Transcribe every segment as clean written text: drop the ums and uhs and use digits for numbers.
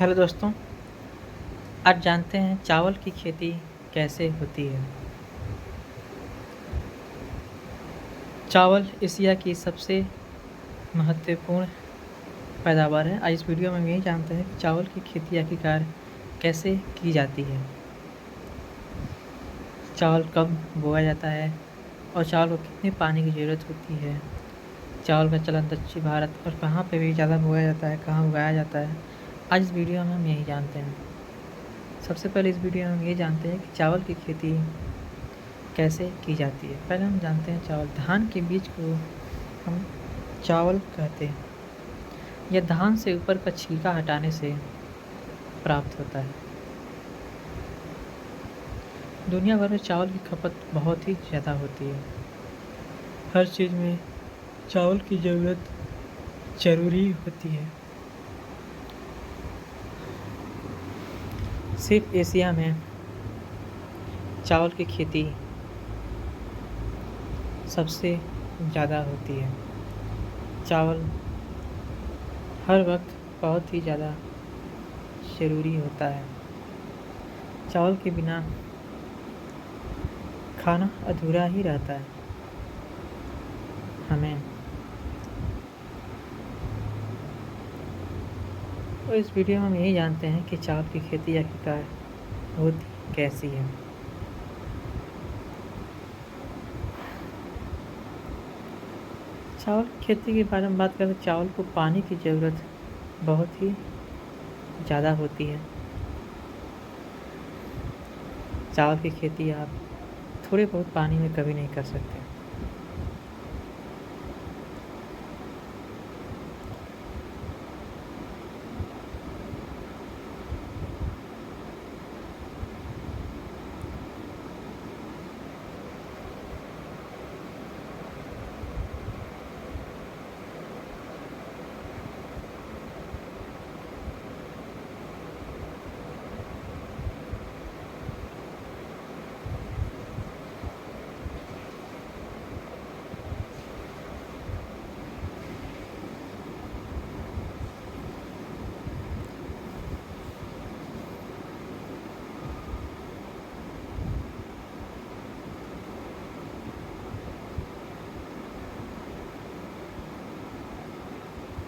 Hello दोस्तों, आज जानते हैं चावल की खेती कैसे होती है। चावल एशिया की सबसे महत्वपूर्ण पैदावार है। आज इस वीडियो में हम यही जानते हैं कि चावल की खेती आखिरकार कैसे की जाती है, चावल कब बोया जाता है और चावल को कितने पानी की ज़रूरत होती है। चावल का चलन दक्षिण भारत और कहाँ पे भी ज़्यादा बोया जाता है, कहाँ उगाया जाता है, आज इस वीडियो में हम यही जानते हैं। सबसे पहले इस वीडियो में हम ये जानते हैं कि चावल की खेती कैसे की जाती है। पहले हम जानते हैं चावल, धान के बीज को हम चावल कहते हैं। यह धान से ऊपर का छिलका हटाने से प्राप्त होता है। दुनिया भर में चावल की खपत बहुत ही ज़्यादा होती है। हर चीज़ में चावल की ज़रूरत ज़रूरी होती है। सिर्फ एशिया में चावल की खेती सबसे ज़्यादा होती है। चावल हर वक्त बहुत ही ज़्यादा ज़रूरी होता है। चावल के बिना खाना अधूरा ही रहता है। हमें तो इस वीडियो में हम यही जानते हैं कि चावल की खेती आखिरकार होती कैसी है। चावल की खेती के बारे में बात करें तो चावल को पानी की ज़रूरत बहुत ही ज़्यादा होती है। चावल की खेती आप थोड़े बहुत पानी में कभी नहीं कर सकते।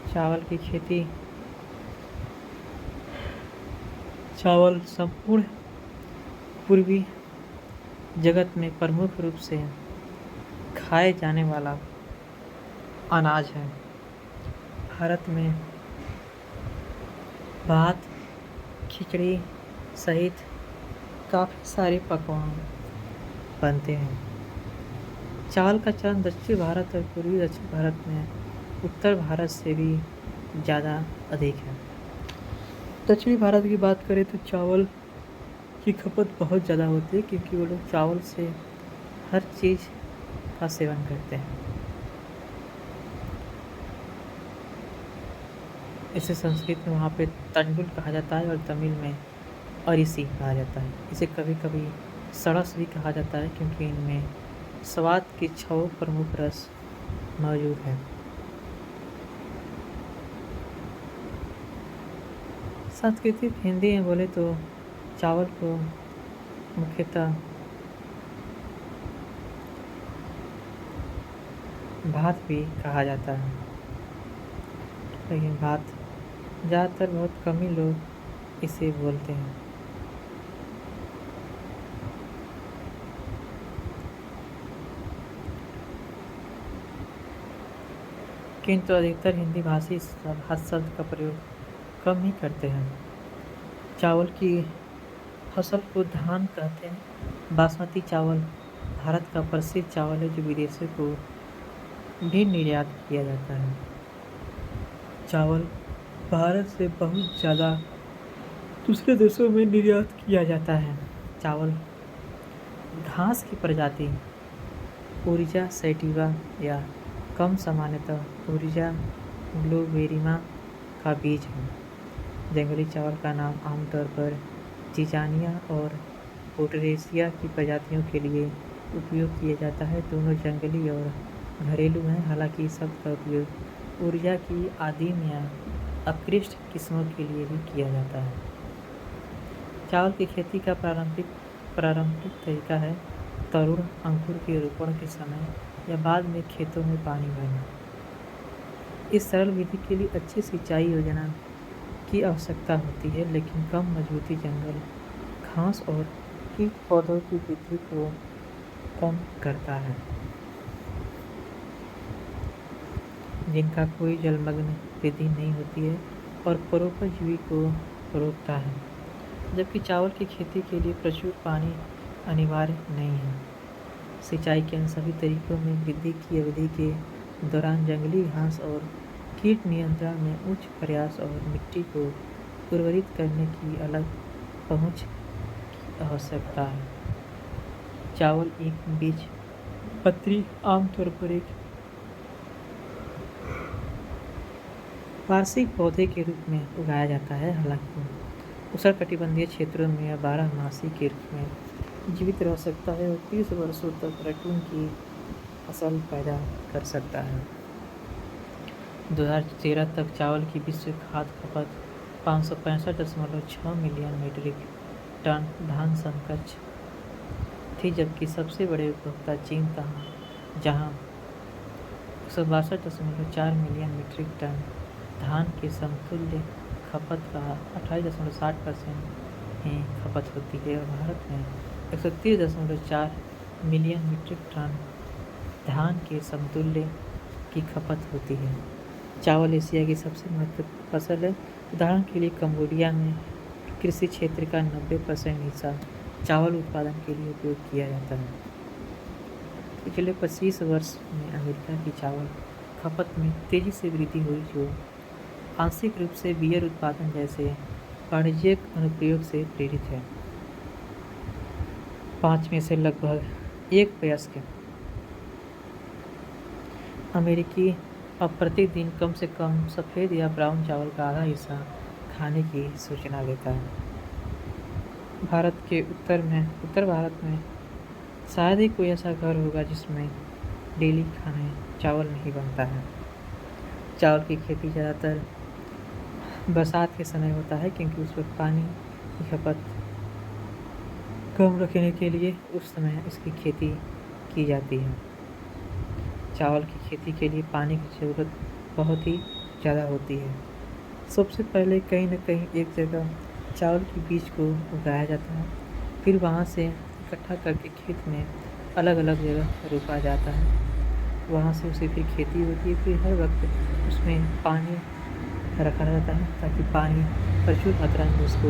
चावल की खेती, चावल संपूर्ण पूर्वी जगत में प्रमुख रूप से खाए जाने वाला अनाज है। भारत में भात, खिचड़ी सहित काफ़ी सारे पकवान बनते हैं। चावल का चलन दक्षिण भारत और पूर्वी दक्षिण भारत में उत्तर भारत से भी ज़्यादा अधिक है। दक्षिणी भारत की बात करें तो चावल की खपत बहुत ज़्यादा होती है, क्योंकि वो लोग चावल से हर चीज़ का सेवन करते हैं। इसे संस्कृत में वहाँ पे तंडुल कहा जाता है और तमिल में अरिसी कहा जाता है। इसे कभी कभी सड़स भी कहा जाता है, क्योंकि इनमें स्वाद के 6 प्रमुख रस मौजूद हैं। सांस्कृतिक हिंदी में बोले तो चावल को मुख्यतः भात भी कहा जाता है, लेकिन भात ज़्यादातर बहुत कम ही लोग इसे बोलते हैं। किंतु अधिकतर हिंदी भाषी भात शब्द का प्रयोग कम ही करते हैं। चावल की फसल को धान कहते हैं। बासमती चावल भारत का प्रसिद्ध चावल है, जो विदेशों को भी निर्यात किया जाता है। चावल भारत से बहुत ज़्यादा दूसरे देशों में निर्यात किया जाता है। चावल घास की प्रजाति ओरिजा सैटिवा या कम सामान्यतः ओरिजा ग्लोबेरिमा का बीज है। जंगली चावल का नाम आमतौर पर जिजानिया और पोटरेसिया की प्रजातियों के लिए उपयोग किया जाता है। दोनों जंगली और घरेलू हैं, हालांकि शब्द का उपयोग ऊर्जा की आदिम या उत्कृष्ट किस्मों के लिए भी किया जाता है। चावल की खेती का प्रारंभिक तरीका है तरुण अंकुर के रोपण के समय या बाद में खेतों में पानी भरना। इस सरल विधि के लिए अच्छी सिंचाई योजना की आवश्यकता होती है, लेकिन कम मजबूती जंगल, घास और कीट पौधों की वृद्धि को कम करता है, जिनका कोई जलमग्न वृद्धि नहीं होती है और परोपजीवी को रोकता है। जबकि चावल की खेती के लिए प्रचुर पानी अनिवार्य नहीं है। सिंचाई के इन सभी तरीकों में वृद्धि की अवधि के दौरान जंगली घास और कीट नियंत्रण में उच्च प्रयास और मिट्टी को उर्वरित करने की अलग पहुंच की आवश्यकता है। चावल एक बीज पत्री आमतौर पर एक वार्षिक पौधे के रूप में उगाया जाता है, हालांकि उष्णकटिबंधीय क्षेत्रों में यह 12 मासी के रूप में जीवित रह सकता है और 30 वर्षों तक रैकून की फसल पैदा कर सकता है। 2013 तक चावल की विश्व खाद्य खपत 565.6 मिलियन मीट्रिक टन धान समकक्ष थी, जबकि सबसे बड़े उपभोक्ता चीन था, जहां 162.4 मिलियन मीट्रिक टन धान के समतुल्य खपत का 28.60% ही खपत होती है और भारत में 130.4 मिलियन मीट्रिक टन धान के समतुल्य की खपत होती है। चावल एशिया की सबसे महत्वपूर्ण फसल है। उदाहरण के लिए कंबोडिया में कृषि क्षेत्र का 90% हिस्सा चावल उत्पादन के लिए उपयोग किया जाता है। पिछले 25 वर्ष में अमेरिका की चावल खपत में तेजी से वृद्धि हुई, जो आंशिक रूप से बियर उत्पादन जैसे वाणिज्यिक अनुप्रयोग से प्रेरित है। 5 में से लगभग 1 वयस्क अमेरिकी अब प्रतिदिन कम से कम सफ़ेद या ब्राउन चावल का आधा हिस्सा खाने की सूचना देता है। भारत के उत्तर भारत में शायद ही कोई ऐसा घर होगा जिसमें डेली खाने चावल नहीं बनता है। चावल की खेती ज़्यादातर बरसात के समय होता है, क्योंकि उस वक्त पानी की खपत कम रखने के लिए उस समय इसकी खेती की जाती है। चावल की खेती के लिए पानी की ज़रूरत बहुत ही ज़्यादा होती है। सबसे पहले कहीं न कहीं एक जगह चावल के बीज को उगाया जाता है, फिर वहाँ से इकट्ठा करके खेत में अलग अलग जगह रोपा जाता है। वहाँ से उसे फिर खेती होती है, फिर हर वक्त उसमें पानी रखा जाता है ताकि पानी प्रचुर मात्रा में उसको